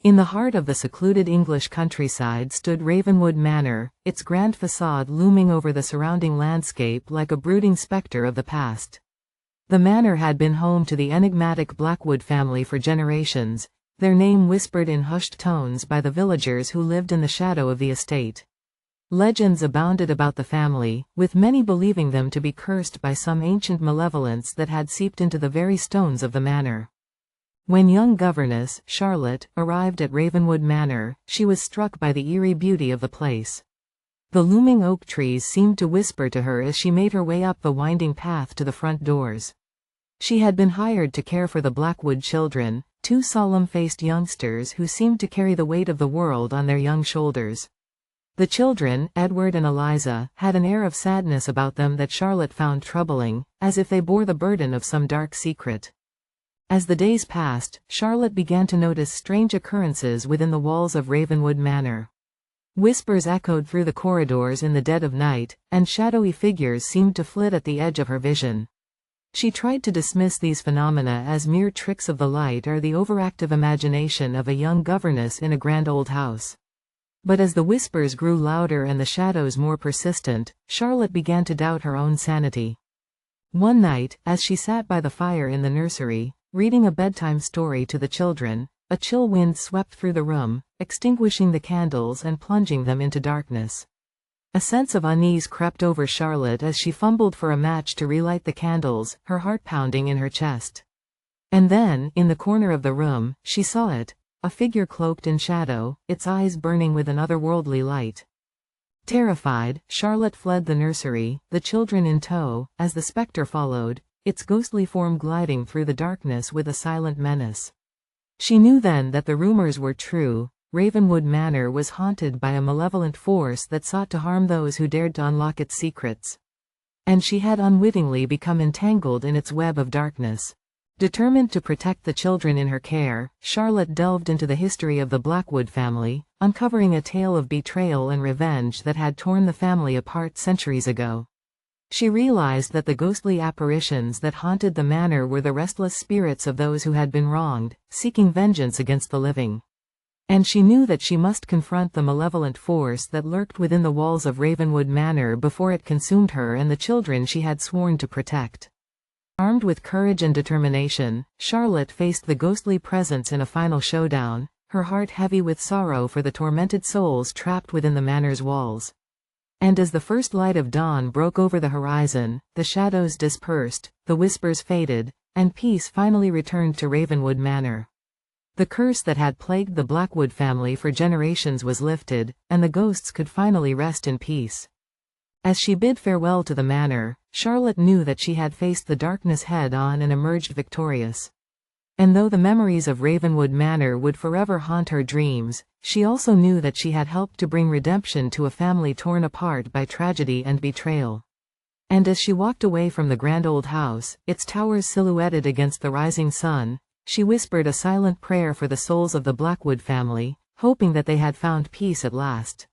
In the heart of the secluded English countryside stood Ravenwood Manor, its grand facade looming over the surrounding landscape like a brooding spectre of the past. The manor had been home to the enigmatic Blackwood family for generations, their name whispered in hushed tones by the villagers who lived in the shadow of the estate. Legends abounded about the family, with many believing them to be cursed by some ancient malevolence that had seeped into the very stones of the manor. When young governess, Charlotte, arrived at Ravenwood Manor, she was struck by the eerie beauty of the place. The looming oak trees seemed to whisper to her as she made her way up the winding path to the front doors. She had been hired to care for the Blackwood children, two solemn-faced youngsters who seemed to carry the weight of the world on their young shoulders. The children, Edward and Eliza, had an air of sadness about them that Charlotte found troubling, as if they bore the burden of some dark secret. As the days passed, Charlotte began to notice strange occurrences within the walls of Ravenwood Manor. Whispers echoed through the corridors in the dead of night, and shadowy figures seemed to flit at the edge of her vision. She tried to dismiss these phenomena as mere tricks of the light or the overactive imagination of a young governess in a grand old house. But as the whispers grew louder and the shadows more persistent, Charlotte began to doubt her own sanity. One night, as she sat by the fire in the nursery, reading a bedtime story to the children, a chill wind swept through the room, extinguishing the candles and plunging them into darkness. A sense of unease crept over Charlotte as she fumbled for a match to relight the candles, her heart pounding in her chest. And then, in the corner of the room, she saw it, a figure cloaked in shadow, its eyes burning with an otherworldly light. Terrified, Charlotte fled the nursery, the children in tow, as the spectre followed, its ghostly form gliding through the darkness with a silent menace. She knew then that the rumors were true. Ravenwood Manor was haunted by a malevolent force that sought to harm those who dared to unlock its secrets. And she had unwittingly become entangled in its web of darkness. Determined to protect the children in her care, Charlotte delved into the history of the Blackwood family, uncovering a tale of betrayal and revenge that had torn the family apart centuries ago. She realized that the ghostly apparitions that haunted the manor were the restless spirits of those who had been wronged, seeking vengeance against the living. And she knew that she must confront the malevolent force that lurked within the walls of Ravenwood Manor before it consumed her and the children she had sworn to protect. Armed with courage and determination, Charlotte faced the ghostly presence in a final showdown, her heart heavy with sorrow for the tormented souls trapped within the manor's walls. And as the first light of dawn broke over the horizon, the shadows dispersed, the whispers faded, and peace finally returned to Ravenwood Manor. The curse that had plagued the Blackwood family for generations was lifted, and the ghosts could finally rest in peace. As she bid farewell to the manor, Charlotte knew that she had faced the darkness head-on and emerged victorious. And though the memories of Ravenwood Manor would forever haunt her dreams, she also knew that she had helped to bring redemption to a family torn apart by tragedy and betrayal. And as she walked away from the grand old house, its towers silhouetted against the rising sun, she whispered a silent prayer for the souls of the Blackwood family, hoping that they had found peace at last.